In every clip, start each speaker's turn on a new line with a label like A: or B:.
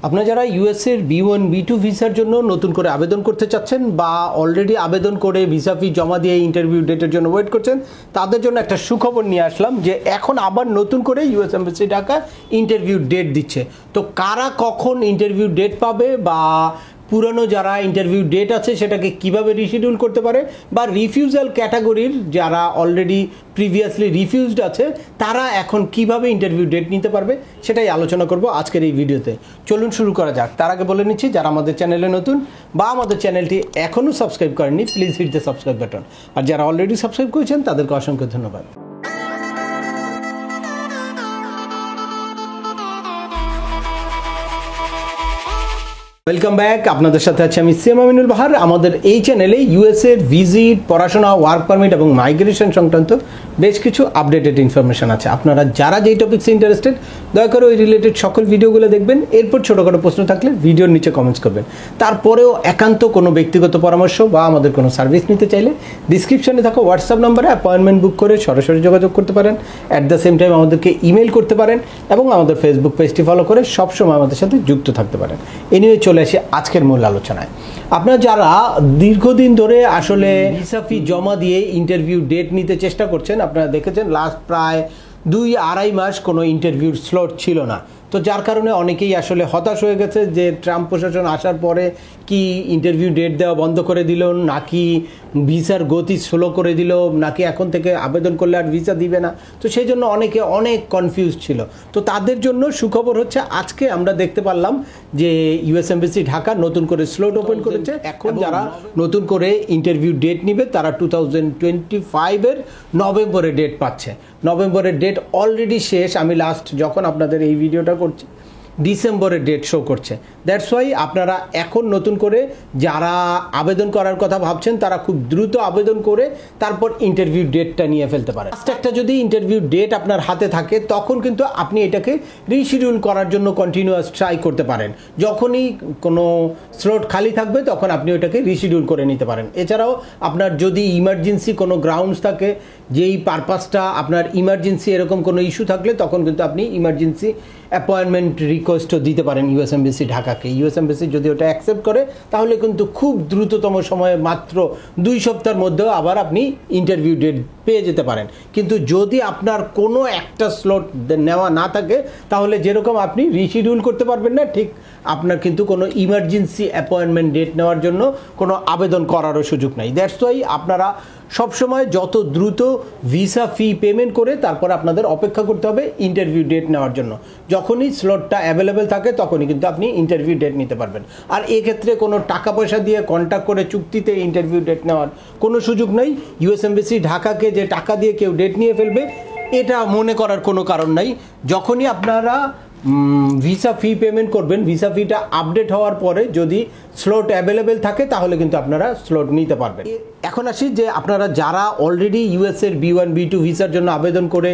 A: আপনারা যারা ইউএসএর B1 B2 ভিসার জন্য নতুন করে আবেদন করতে চাচ্ছেন বা অলরেডি আবেদন করে ভিসা ফি জমা দিয়ে ইন্টারভিউ ডেটের জন্য ওয়েট করছেন, তাদের জন্য একটা সুখবর নিয়ে আসলাম যে এখন আবার নতুন করে US embassy Dhaka interview date দিচ্ছে। তো কারা কখন ইন্টারভিউ ডেট পাবে বা পুরনো যারা ইন্টারভিউ ডেট আছে সেটাকে কিভাবে রিশিডিউল করতে পারে বা রিফিউজাল ক্যাটাগরির যারা অলরেডি প্রিভিয়াসলি রিফিউজড আছে তারা এখন কিভাবে ইন্টারভিউ ডেট নিতে পারবে সেটাই আলোচনা করব আজকের এই ভিডিওতে। চলুন শুরু করা যাক। তার আগে বলে নিচ্ছি, যারা আমাদের চ্যানেলে নতুন বা আমাদের চ্যানেলটি এখনও সাবস্ক্রাইব করেননি, please hit the subscribe button. আর যারা অলরেডি সাবস্ক্রাইব করেছেন তাদেরকে অসংখ্য ধন্যবাদ। Welcome back. আপনাদের সাথে আছি আমি সিএম আমিনুল বাহার। আমাদের এই চ্যানেলে ইউএসএর ভিজিট, পড়াশোনা, ওয়ার্ক পারমিট এবং মাইগ্রেশন সংক্রান্ত বেশ কিছু আপডেটেড ইনফরমেশন আছে। আপনারা যারা যেই টপিক্সে ইন্টারেস্টেড দয়া করে ওই রিলেটেড সকল ভিডিওগুলো দেখবেন। এরপর ছোটোখাটো প্রশ্ন থাকলে ভিডিওর নিচে কমেন্টস করবেন। তারপরেও একান্ত কোনো ব্যক্তিগত পরামর্শ বা আমাদের কোনো সার্ভিস নিতে চাইলে ডিসক্রিপশনে থাকা হোয়াটসঅ্যাপ নম্বরে অ্যাপয়েন্টমেন্ট বুক করে সরাসরি যোগাযোগ করতে পারেন। অ্যাট দ্য সেম টাইম আমাদেরকে ইমেল করতে পারেন এবং আমাদের ফেসবুক পেজটি ফলো করে সবসময় আমাদের সাথে যুক্ত থাকতে পারেন। এনিওয়ে চলে আসি আজকের মূল আলোচনায়। আপনারা যারা দীর্ঘদিন ধরে আসলে ভিসা ফি জমা দিয়ে ইন্টারভিউ ডেট নিতে চেষ্টা করছেন, আপনারা দেখেছেন লাস্ট প্রায় 2-2.5 মাস কোনো ইন্টারভিউর স্লট ছিল না। তো যার কারণে অনেকেই আসলে হতাশ হয়ে গেছে যে ট্রাম্প প্রশাসন আসার পরে কি ইন্টারভিউ ডেট দেওয়া বন্ধ করে দিল, নাকি ভিসার গতি স্লো করে দিল, নাকি এখন থেকে আবেদন করলে আর ভিসা দিবে না। তো সেই জন্য অনেকে অনেক কনফিউজ ছিল। তো তাদের জন্য সুখবর হচ্ছে আআজকে আমরা দেখতে পারলাম যে ইউএস এম্বাসি ঢাকা নতুন করে স্লট ওপেন করেছে। এখন যারা নতুন করে ইন্টারভিউ ডেট নিবে তারা 2025-এর নভেম্বরে ডেট পাচ্ছে। নভেম্বরের ডেট অলরেডি শেষ। আমি লাস্ট যখন আপনাদের এই ভিডিওটা করছি ডিসেম্বরের ডেট শো করছে। দ্যাটস ওয়াই আপনারা এখন নতুন করে যারা আবেদন করার কথা ভাবছেন তারা খুব দ্রুত আবেদন করে তারপর ইন্টারভিউ ডেটটা নিয়ে ফেলতে পারেন। লাস্ট একটা যদি ইন্টারভিউ ডেট আপনার হাতে থাকে তখন কিন্তু আপনি এটাকে রিশিডিউল করার জন্য কন্টিনিউয়াস ট্রাই করতে পারেন। যখনই কোনো স্লট খালি থাকবে তখন আপনি ওটাকে রিশিডিউল করে নিতে পারেন। এছাড়াও আপনার যদি ইমার্জেন্সি কোনো গ্রাউন্ডস থাকে, যেই পারপাসটা আপনার ইমার্জেন্সি এরকম কোনো ইস্যু থাকলে তখন কিন্তু আপনি ইমার্জেন্সি অ্যাপয়েন্টমেন্ট রিকোয়েস্টও দিতে পারেন ইউএস এম্বাসি ঢাকাকে। ইউএস এম্বাসি যদি ওটা অ্যাকসেপ্ট করে তাহলে কিন্তু খুব দ্রুততম সময়ে মাত্র 2 সপ্তাহের মধ্যেও আবার আপনি ইন্টারভিউ ডেট পেয়ে যেতে পারেন। কিন্তু যদি আপনার কোনো একটা স্লট নেওয়া না থাকে তাহলে যেরকম আপনি রিশিডিউল করতে পারবেন না, ঠিক আপনার কিন্তু কোনো ইমার্জেন্সি অ্যাপয়েন্টমেন্ট ডেট নেওয়ার জন্য কোনো আবেদন করারও সুযোগ নাই। দ্যাটস ওয়াই আপনারা সবসময় যত দ্রুত ভিসা ফি পেমেন্ট করে তারপর আপনাদের অপেক্ষা করতে হবে ইন্টারভিউ ডেট নেওয়ার জন্য। যখনই স্লটটা অ্যাভেলেবেল থাকে তখনই কিন্তু আপনি ইন্টারভিউ ডেট নিতে পারবেন। আর এক্ষেত্রে কোনো টাকা পয়সা দিয়ে কন্ট্যাক্ট করে চুক্তিতে ইন্টারভিউ ডেট নেওয়ার কোনো সুযোগ নেই। ইউএস এম্বাসি ঢাকাকে যে টাকা দিয়ে কেউ ডেট নিয়ে ফেলবে এটা মনে করার কোনো কারণ নাই। যখনই আপনারা ভিসা ফি পেমেন্ট করবেন, ভিসা ফিটা আপডেট হওয়ার পরে যদি স্লট অ্যাভেলেবেল থাকে তাহলে কিন্তু আপনারা স্লট নিতে পারবেন। এখন আসি যে আপনারা যারা অলরেডি ইউএসএর B1 B2 ভিসার জন্য আবেদন করে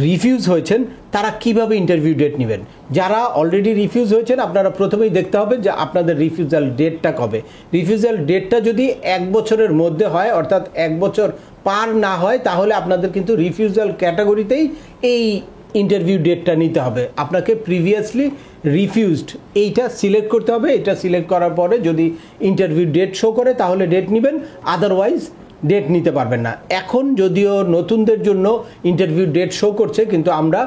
A: রিফিউজ হয়েছেন তারা কিভাবে ইন্টারভিউ ডেট নেবেন। যারা অলরেডি রিফিউজ হয়েছেন আপনারা প্রথমেই দেখতে হবে যে আপনাদের রিফিউজাল ডেটটা কবে। রিফিউজাল ডেটটা যদি 1 বছরের মধ্যে হয়, অর্থাৎ 1 বছর পার না হয়, তাহলে আপনাদের কিন্তু রিফিউজাল ক্যাটাগরিতেই এই ইন্টারভিউ ডেটটা নিতে হবে। আপনাকে প্রিভিয়াসলি রিফিউজড এইটা সিলেক্ট করতে হবে। এটা সিলেক্ট করার পরে যদি ইন্টারভিউ ডেট শো করে তাহলে ডেট নেবেন, আদারওয়াইজ ডেট নিতে পারবেন না। এখন যদিও নতুনদের জন্য ইন্টারভিউ ডেট শো করছে, কিন্তু আমরা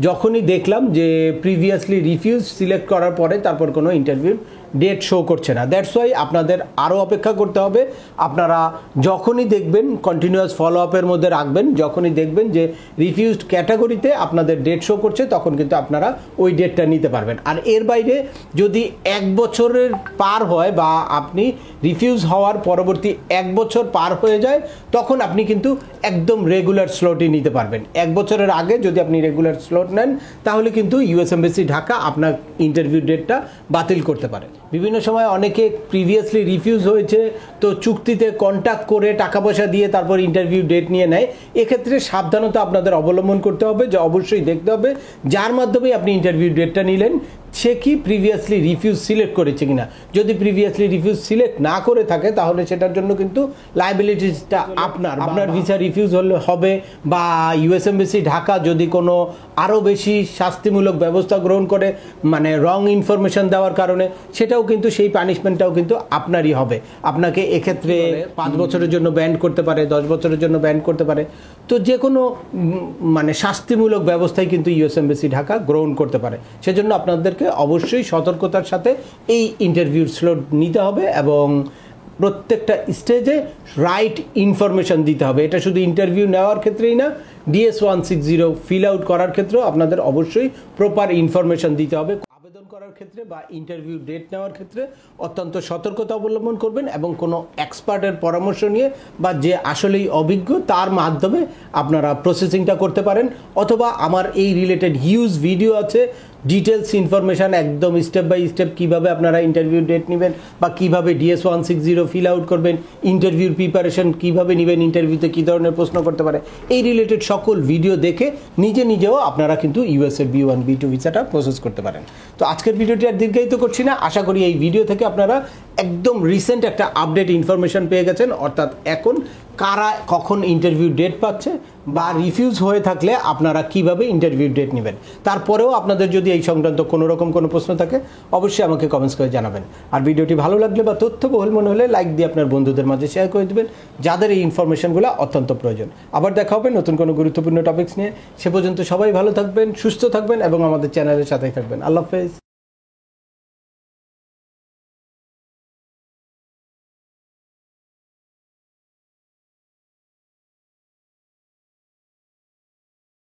A: যখনই দেখলাম যে প্রিভিয়াসলি রিফিউজ সিলেক্ট করার পরে তারপর কোনো ইন্টারভিউ ডেট শো করছে না। দ্যাটস ওয়াই আপনাদের আরও অপেক্ষা করতে হবে। আপনারা যখনই দেখবেন কন্টিনিউয়াস ফলো আপের মধ্যে রাখবেন, যখনই দেখবেন যে রিফিউজড ক্যাটাগরিতে আপনাদের ডেট শো করছে তখন কিন্তু আপনারা ওই ডেটটা নিতে পারবেন। আর এর বাইরে যদি 1 বছরের পার হয় বা আপনি রিফিউজ হওয়ার পরবর্তী 1 বছর পার হয়ে যায় তখন আপনি কিন্তু একদম রেগুলার স্লটই নিতে পারবেন। 1 বছরের আগে যদি আপনি রেগুলার স্লট নেন তাহলে কিন্তু ইউএস এম্বাসি ঢাকা আপনার ইন্টারভিউ ডেটটা বাতিল করতে পারে। বিভিন্ন সময় অনেকে প্রিভিয়াসলি রিফিউজ হয়েছে তো চুক্তিতে কন্ট্যাক্ট করে টাকা পয়সা দিয়ে তারপর ইন্টারভিউ ডেট নিয়ে নেয়। এক্ষেত্রে সাবধানতা আপনাদের অবলম্বন করতে হবে যে অবশ্যই দেখতে হবে যার মাধ্যমে আপনি ইন্টারভিউ ডেটটা নিলেন সে কি প্রিভিয়াসলি রিফিউজ সিলেক্ট করেছে কিনা। যদি প্রিভিয়াসলি রিফিউজ সিলেক্ট না করে থাকে তাহলে সেটার জন্য কিন্তু লায়াবিলিটিসটা আপনার ভিসা রিফিউজ হবে, বা ইউএস এমবাসি ঢাকা যদি কোনো আরও বেশি শাস্তিমূলক ব্যবস্থা গ্রহণ করে মানে রং ইনফরমেশন দেওয়ার কারণে, সেটাও কিন্তু সেই পানিশমেন্টটাও কিন্তু আপনারই হবে। আপনাকে এক্ষেত্রে 5 বছরের জন্য ব্যান করতে পারে, 10 বছরের জন্য ব্যান করতে পারে। তো যে কোনো মানে শাস্তিমূলক ব্যবস্থাই কিন্তু ইউএস এমবাসি ঢাকা গ্রহণ করতে পারে। সেজন্য আপনাদেরকে অবশ্যই সতর্কতার সাথে এই ইন্টারভিউর স্লট নিতে হবে এবং প্রত্যেকটা স্টেজে রাইট ইনফরমেশন দিতে হবে। এটা শুধু ইন্টারভিউ নেওয়ার ক্ষেত্রেই না, DS-160 ফিল আউট করার ক্ষেত্রেও আপনাদের অবশ্যই প্রপার ইনফরমেশন দিতে হবে। আবেদন করার ক্ষেত্রে বা ইন্টারভিউ ডেট নেওয়ার ক্ষেত্রে অত্যন্ত সতর্কতা অবলম্বন করবেন এবং কোনো এক্সপার্টের পরামর্শ নিয়ে বা যে আসলেই অভিজ্ঞ তার মাধ্যমে আপনারা প্রসেসিংটা করতে পারেন, অথবা আমার এই রিলেটেড হিউজ ভিডিও আছে, ডিটেলস ইনফরমেশান একদম স্টেপ বাই স্টেপ কীভাবে আপনারা ইন্টারভিউ ডেট নেবেন বা কীভাবে DS-160 ফিল আউট করবেন, ইন্টারভিউর প্রিপারেশন কীভাবে নেবেন, ইন্টারভিউতে কী ধরনের প্রশ্ন করতে পারে, এই রিলেটেড সকল ভিডিও দেখে নিজেও আপনারা কিন্তু ইউএসএ B1 B2 ভিসাটা প্রসেস করতে পারেন। তো আজকের ভিডিওটি আর দীর্ঘায়িত করছি না, আশা করি এই ভিডিও থেকে আপনারা একদম রিসেন্ট একটা আপডেট ইনফরমেশন পেয়ে গেছেন, অর্থাৎ এখন কারা কখন ইন্টারভিউ ডেট পাচ্ছে বা রিফিউজ হয়ে থাকলে আপনারা কিভাবে ইন্টারভিউ ডেট নেবেন। তারপরেও আপনাদের যদি এই সংক্রান্ত কোনো রকম কোনো প্রশ্ন থাকে অবশ্যই আমাকে কমেন্টস করে জানাবেন। আর ভিডিওটি ভালো লাগলে বা তথ্যবহুল মনে হলে লাইক দিয়ে আপনার বন্ধুদের মাঝে শেয়ার করে দেবেন যাদের এই ইনফরমেশনগুলো অত্যন্ত প্রয়োজন। আবার দেখা হবে নতুন কোনো গুরুত্বপূর্ণ টপিকস নিয়ে। সে পর্যন্ত সবাই ভালো থাকবেন, সুস্থ থাকবেন এবং আমাদের চ্যানেলের সাথেই থাকবেন। আল্লাহ হাফেজ।